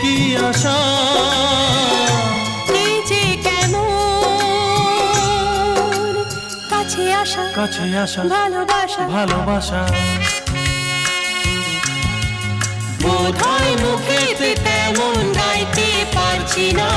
কি আশা এই যে কেমন কাছে আসা ভালোবাসা ভালোবাসা বোধহয় মুখেতে তেমন গাইতে পারছি না।